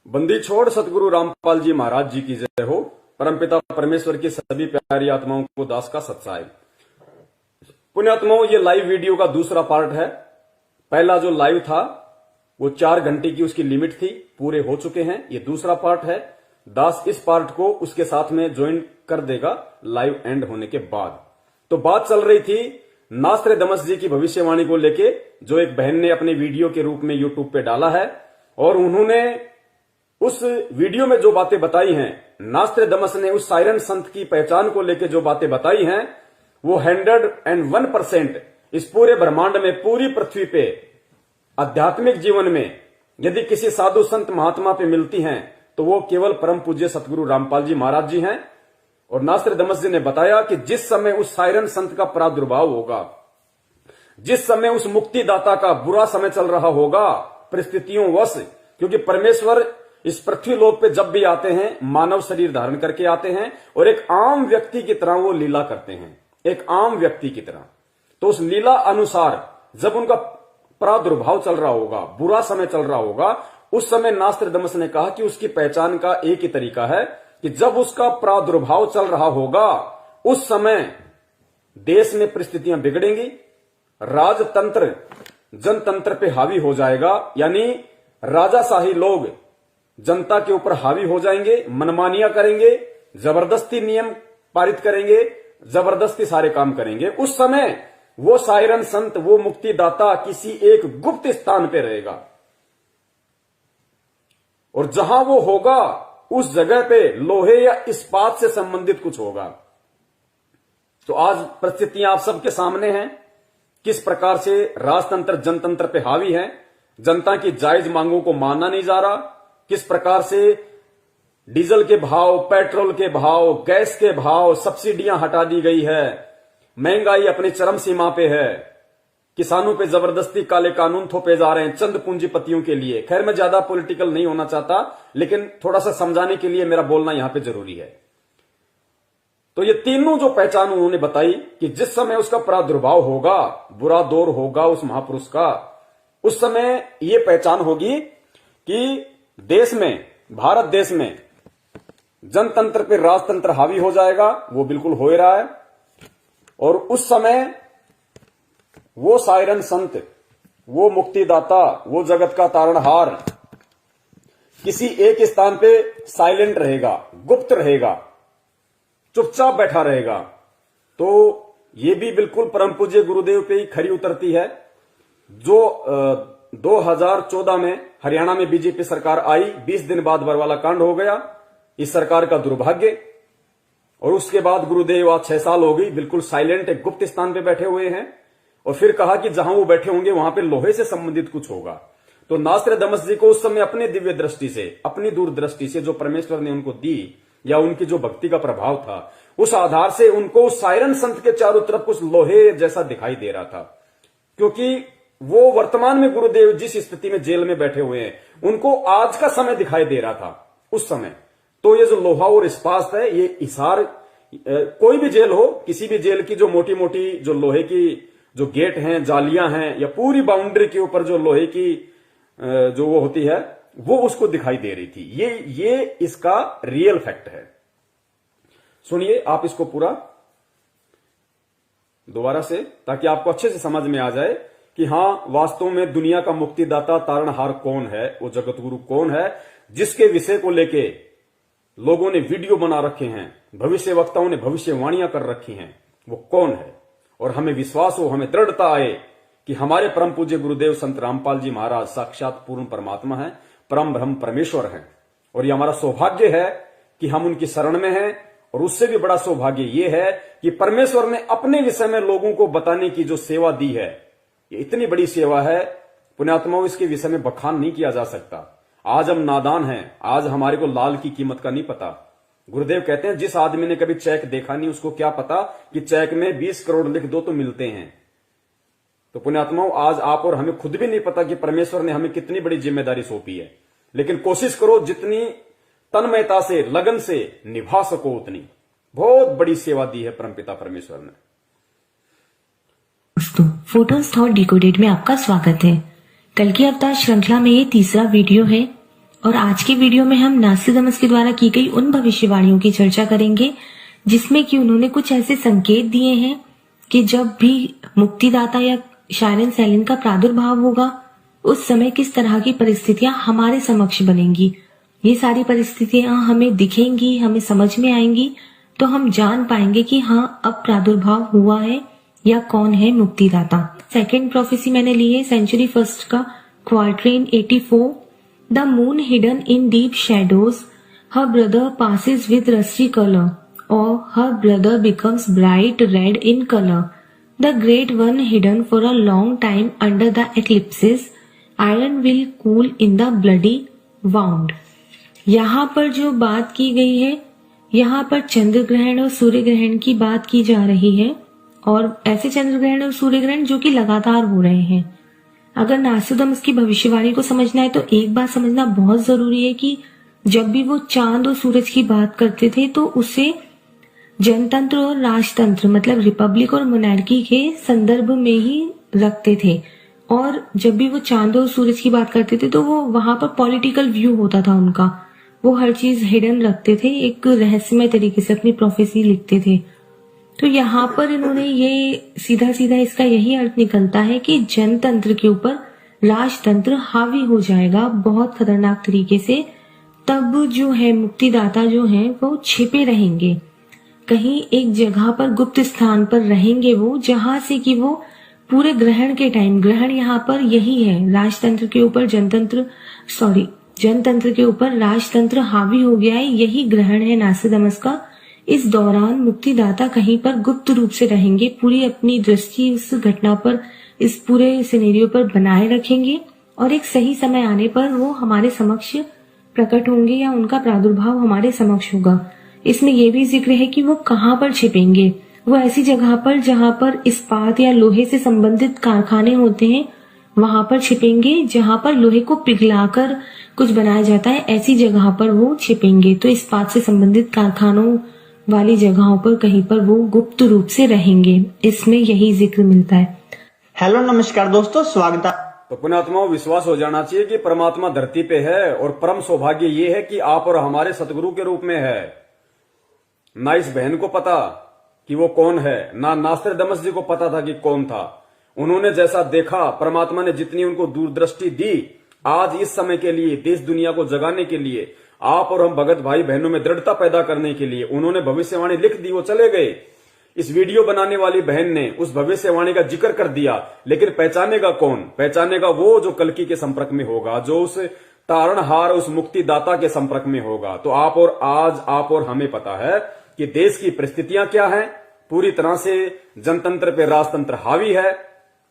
बंदी छोड़ सतगुरु रामपाल जी महाराज जी की जय हो। परमपिता परमेश्वर की सभी प्यारी आत्माओं को दास का सत्साई। पुण्यात्माओं, ये लाइव वीडियो का दूसरा पार्ट है। पहला जो लाइव था वो 4 घंटे की उसकी लिमिट थी, पूरे हो चुके हैं। ये दूसरा पार्ट है। दास इस पार्ट को उसके साथ में ज्वाइन कर देगा लाइव एंड होने के बाद। तो बात चल रही थी नास्त्रेदमस जी की भविष्यवाणी को लेके, जो एक बहन ने अपने वीडियो के रूप में यूट्यूब पे डाला है। और उन्होंने उस वीडियो में जो बातें बताई हैं, नास्त्रेदमस ने उस साइरन संत की पहचान को लेकर जो बातें बताई हैं, वो 101% इस पूरे ब्रह्मांड में, पूरी पृथ्वी पे आध्यात्मिक जीवन में यदि किसी साधु संत महात्मा पे मिलती हैं तो वो केवल परम पूज्य सतगुरु रामपाल जी महाराज जी हैं। और नास्त्रेदमस जी ने बताया कि जिस समय उस साइरन संत का प्रादुर्भाव होगा, जिस समय उस मुक्तिदाता का बुरा समय चल रहा होगा परिस्थितियों वश, क्योंकि परमेश्वर इस पृथ्वी लोक पे जब भी आते हैं मानव शरीर धारण करके आते हैं और एक आम व्यक्ति की तरह वो लीला करते हैं, एक आम व्यक्ति की तरह। तो उस लीला अनुसार जब उनका प्रादुर्भाव चल रहा होगा, बुरा समय चल रहा होगा, उस समय नास्त्रेदमस ने कहा कि उसकी पहचान का एक ही तरीका है कि जब उसका प्रादुर्भाव चल रहा होगा उस समय देश में परिस्थितियां बिगड़ेंगी, राजतंत्र जनतंत्र पे हावी हो जाएगा, यानी राजाशाही लोग जनता के ऊपर हावी हो जाएंगे, मनमानियां करेंगे, जबरदस्ती नियम पारित करेंगे, जबरदस्ती सारे काम करेंगे। उस समय वो साइरन संत, वो मुक्तिदाता किसी एक गुप्त स्थान पे रहेगा और जहां वो होगा उस जगह पे लोहे या इस्पात से संबंधित कुछ होगा। तो आज परिस्थितियां आप सबके सामने हैं, किस प्रकार से राजतंत्र जनतंत्र पे हावी है, जनता की जायज मांगों को माना नहीं जा रहा, किस प्रकार से डीजल के भाव, पेट्रोल के भाव, गैस के भाव, सब्सिडियां हटा दी गई है, महंगाई अपनी चरम सीमा पे है, किसानों पे जबरदस्ती काले कानून थोपे जा रहे हैं चंद पूंजीपतियों के लिए। खैर, मैं ज्यादा पॉलिटिकल नहीं होना चाहता, लेकिन थोड़ा सा समझाने के लिए मेरा बोलना यहां पे जरूरी है। तो ये तीनों जो पहचान उन्होंने बताई कि जिस समय उसका प्रादुर्भाव होगा, बुरा दौर होगा उस महापुरुष का, उस समय ये पहचान होगी कि देश में, भारत देश में जनतंत्र पे राजतंत्र हावी हो जाएगा। वो बिल्कुल हो ही रहा है। और उस समय वो साइरन संत, वो मुक्तिदाता, वो जगत का तारणहार किसी एक स्थान पे साइलेंट रहेगा, गुप्त रहेगा, चुपचाप बैठा रहेगा। तो ये भी बिल्कुल परम पूज्य गुरुदेव पे ही खरी उतरती है। जो 2014 में हरियाणा में बीजेपी सरकार आई, 20 दिन बाद बरवाला कांड हो गया, इस सरकार का दुर्भाग्य। और उसके बाद गुरुदेव आज 6 साल हो गई बिल्कुल साइलेंट, एक गुप्त स्थान पे बैठे हुए हैं। और फिर कहा कि जहां वो बैठे होंगे वहां पे लोहे से संबंधित कुछ होगा। तो नास्त्रेदमस जी को उस समय अपने दिव्य दृष्टि से, अपनी दूरदृष्टि से जो परमेश्वर ने उनको दी, या उनकी जो भक्ति का प्रभाव था, उस आधार से उनको साइरन संत के चारों तरफ कुछ लोहे जैसा दिखाई दे रहा था। क्योंकि वो वर्तमान में गुरुदेव जिस स्थिति में जेल में बैठे हुए हैं, उनको आज का समय दिखाई दे रहा था उस समय। तो ये जो लोहा और इस्पात है, ये हिसार, कोई भी जेल हो, किसी भी जेल की जो मोटी मोटी जो लोहे की जो गेट हैं, जालियां हैं, या पूरी बाउंड्री के ऊपर जो लोहे की जो वो होती है, वो उसको दिखाई दे रही थी। ये इसका रियल फैक्ट है। सुनिए आप इसको पूरा दोबारा से, ताकि आपको अच्छे से समझ में आ जाए कि हां, वास्तव में दुनिया का मुक्तिदाता तारणहार कौन है, वो जगत गुरु कौन है, जिसके विषय को लेके लोगों ने वीडियो बना रखे हैं, भविष्य वक्ताओं ने भविष्यवाणियां कर रखी हैं, वो कौन है। और हमें विश्वास हो, हमें दृढ़ता आए कि हमारे परम पूज्य गुरुदेव संत रामपाल जी महाराज साक्षात पूर्ण परमात्मा हैं, परम ब्रह्म परमेश्वर हैं। और ये हमारा सौभाग्य है कि हम उनकी शरण में हैं। और उससे भी बड़ा सौभाग्य ये है कि परमेश्वर ने अपने विषय में लोगों को बताने की जो सेवा दी है, ये इतनी बड़ी सेवा है पुण्यात्माओं, इसके विषय में बखान नहीं किया जा सकता। आज हम नादान हैं, आज हमारे को लाल की कीमत का नहीं पता। गुरुदेव कहते हैं जिस आदमी ने कभी चेक देखा नहीं, उसको क्या पता कि चेक में 20 करोड़ लिख दो तो मिलते हैं। तो पुण्यात्माओं, आज आप और हमें खुद भी नहीं पता कि परमेश्वर ने हमें कितनी बड़ी जिम्मेदारी सौंपी है। लेकिन कोशिश करो जितनी तन्मयता से, लगन से निभा सको उतनी। बहुत बड़ी सेवा दी है परमपिता परमेश्वर ने। दोस्तों, फोटोज थॉट डिकोडेड में आपका स्वागत है। कल की अवतार श्रृंखला में ये तीसरा वीडियो है और आज के वीडियो में हम नास्ट्राडामस के द्वारा की गई उन भविष्यवाणियों की चर्चा करेंगे जिसमें कि उन्होंने कुछ ऐसे संकेत दिए हैं कि जब भी मुक्तिदाता या शायरन सैलिन का प्रादुर्भाव होगा उस समय किस तरह की परिस्थितियां हमारे समक्ष बनेंगी। ये सारी परिस्थितियां हमें दिखेंगी, हमें समझ में आएंगी, तो हम जान पाएंगे कि हाँ अब प्रादुर्भाव हुआ है या कौन है मुक्तिदाता। सेकेंड प्रोफेसी मैंने ली है सेंचुरी फर्स्ट का quatrain 84। The moon hidden in deep shadows, her brother passes with rusty colour or her brother becomes bright red in color. The great one hidden for a long time under the eclipses, iron will cool in the bloody wound. यहाँ पर जो बात की गई है, यहाँ पर चंद्र ग्रहण और सूर्य ग्रहण की बात की जा रही है और ऐसे चंद्र ग्रहण और सूर्य ग्रहण जो कि लगातार हो रहे हैं। अगर नास्ट्राडामस की भविष्यवाणी को समझना है तो एक बात समझना बहुत जरूरी है कि जब भी वो चांद और सूरज की बात करते थे तो उसे जनतंत्र और राजतंत्र मतलब रिपब्लिक और मोनार्की के संदर्भ में ही रखते थे। और जब भी वो चांद और सूरज की बात करते थे तो वो वहां पर पॉलिटिकल व्यू होता था उनका, वो हर चीज हिडन रखते थे, एक रहस्यमय तरीके से अपनी प्रोफेसी लिखते थे। तो यहाँ पर इन्होंने ये सीधा सीधा इसका यही अर्थ निकलता है कि जनतंत्र के ऊपर राजतंत्र हावी हो जाएगा बहुत खतरनाक तरीके से। तब जो है मुक्तिदाता जो है वो छिपे रहेंगे, कहीं एक जगह पर गुप्त स्थान पर रहेंगे वो, जहां से कि वो पूरे ग्रहण के टाइम, ग्रहण यहाँ पर यही है, राजतंत्र के ऊपर जनतंत्र के ऊपर राजतंत्र हावी हो गया है, यही ग्रहण है नास्ट्राडामस का। इस दौरान मुक्तिदाता कहीं पर गुप्त रूप से रहेंगे, पूरी अपनी दृष्टि उस घटना पर, इस पूरे सिनेरियो पर बनाए रखेंगे और एक सही समय आने पर वो हमारे समक्ष प्रकट होंगे या उनका प्रादुर्भाव हमारे समक्ष होगा। इसमें यह भी जिक्र है कि वो कहाँ पर छिपेंगे। वो ऐसी जगह पर जहाँ पर इस्पात या लोहे से संबंधित कारखाने होते हैं वहां पर छिपेंगे, जहाँ पर लोहे को पिघलाकर कुछ बनाया जाता है ऐसी जगह पर वो छिपेंगे। तो इस्पात से संबंधित कारखानों वाली जगहों पर कहीं पर वो गुप्त रूप से रहेंगे, इसमें यही जिक्र मिलता है। हेलो नमस्कार दोस्तों, स्वागत है। तो पुण्यात्माओं, विश्वास हो जाना चाहिए कि परमात्मा धरती पे है और परम सौभाग्य ये है कि आप और हमारे सतगुरु के रूप में है। ना इस बहन को पता कि वो कौन है, ना नास्ट्राडामस जी को पता था कि कौन था। उन्होंने जैसा देखा, परमात्मा ने जितनी उनको दूरदृष्टि दी, आज इस समय के लिए देश दुनिया को जगाने के लिए, आप और हम भगत भाई बहनों में दृढ़ता पैदा करने के लिए उन्होंने भविष्यवाणी लिख दी। वो चले गए। इस वीडियो बनाने वाली बहन ने उस भविष्यवाणी का जिक्र कर दिया, लेकिन पहचानेगा कौन? पहचानेगा वो जो कल्कि के संपर्क में होगा, जो उस तारणहार, उस मुक्तिदाता के संपर्क में होगा। तो आप और हमें पता है कि देश की परिस्थितियां क्या हैं। पूरी तरह से जनतंत्र पे राजतंत्र हावी है।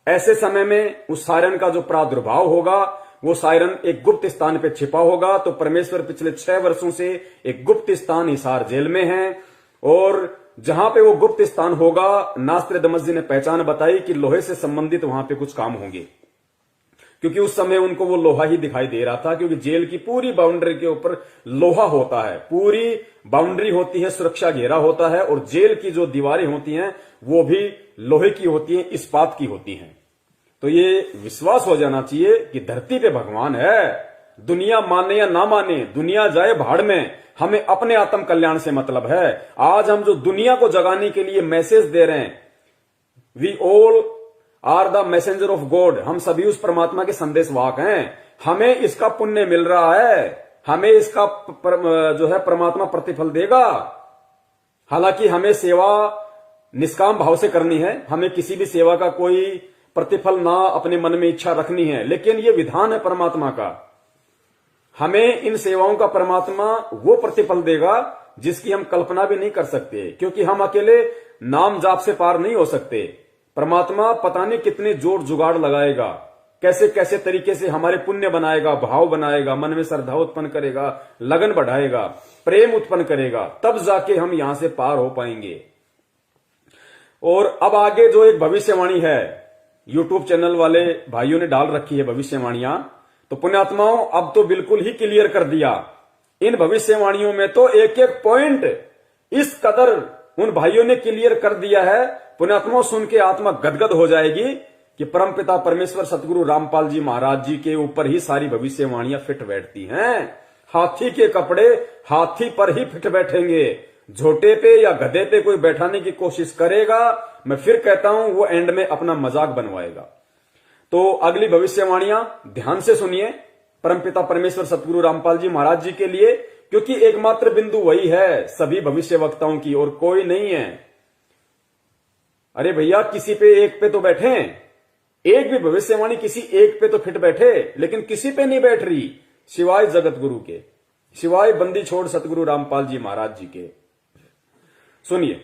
ऐसे समय में उस सायरन का जो प्रादुर्भाव होगा, वो सायरन एक गुप्त स्थान पे छिपा होगा। तो परमेश्वर पिछले 6 वर्षों से एक गुप्त स्थान हिसार जेल में है और जहां पे वो गुप्त स्थान होगा, नास्ट्राडामस जी ने पहचान बताई कि लोहे से संबंधित वहां पे कुछ काम होंगे, क्योंकि उस समय उनको वो लोहा ही दिखाई दे रहा था। क्योंकि जेल की पूरी बाउंड्री के ऊपर लोहा होता है, पूरी बाउंड्री होती है, सुरक्षा घेरा होता है और जेल की जो दीवारें होती हैं वो भी लोहे की होती हैं, इस्पात की होती हैं। तो ये विश्वास हो जाना चाहिए कि धरती पे भगवान है। दुनिया माने या ना माने, दुनिया जाए भाड़ में, हमें अपने आत्म कल्याण से मतलब है। आज हम जो दुनिया को जगाने के लिए मैसेज दे रहे हैं, we all are the messenger of God, हम सभी उस परमात्मा के संदेशवाहक हैं। हमें इसका पुण्य मिल रहा है, हमें इसका जो है परमात्मा प्रतिफल देगा। हालांकि हमें सेवा निष्काम भाव से करनी है, हमें किसी भी सेवा का कोई प्रतिफल ना अपने मन में इच्छा रखनी है, लेकिन ये विधान है परमात्मा का। हमें इन सेवाओं का परमात्मा वो प्रतिफल देगा जिसकी हम कल्पना भी नहीं कर सकते, क्योंकि हम अकेले नाम जाप से पार नहीं हो सकते। परमात्मा पता नहीं कितने जोड़ जुगाड़ लगाएगा, कैसे कैसे तरीके से हमारे पुण्य बनाएगा, भाव बनाएगा, मन में श्रद्धा उत्पन्न करेगा, लगन बढ़ाएगा, प्रेम उत्पन्न करेगा, तब जाके हम यहां से पार हो पाएंगे। और अब आगे जो एक भविष्यवाणी है, यूट्यूब चैनल वाले भाइयों ने डाल रखी है भविष्यवाणियां, तो पुण्यात्माओं अब तो बिल्कुल ही क्लियर कर दिया। इन भविष्यवाणियों में तो एक एक पॉइंट इस कदर उन भाइयों ने क्लियर कर दिया है, पुण्यात्माओं सुन के आत्मा गदगद हो जाएगी कि परमपिता परमेश्वर सतगुरु रामपाल जी महाराज जी के ऊपर ही सारी भविष्यवाणियां फिट बैठती हैं। हाथी के कपड़े हाथी पर ही फिट बैठेंगे। झोटे पे या गधे पे कोई बैठाने की कोशिश करेगा, मैं फिर कहता हूं, वो एंड में अपना मजाक बनवाएगा। तो अगली भविष्यवाणियां ध्यान से सुनिए परमपिता परमेश्वर सतगुरु रामपाल जी महाराज जी के लिए, क्योंकि एकमात्र बिंदु वही है सभी भविष्य वक्ताओं की, और कोई नहीं है। अरे भैया, किसी पे एक पे तो बैठे, एक भी भविष्यवाणी किसी एक पे तो फिट बैठे, लेकिन किसी पे नहीं बैठ रही सिवाय जगत गुरु के, सिवाय बंदी छोड़ सतगुरु रामपाल जी महाराज जी के। सुनिए,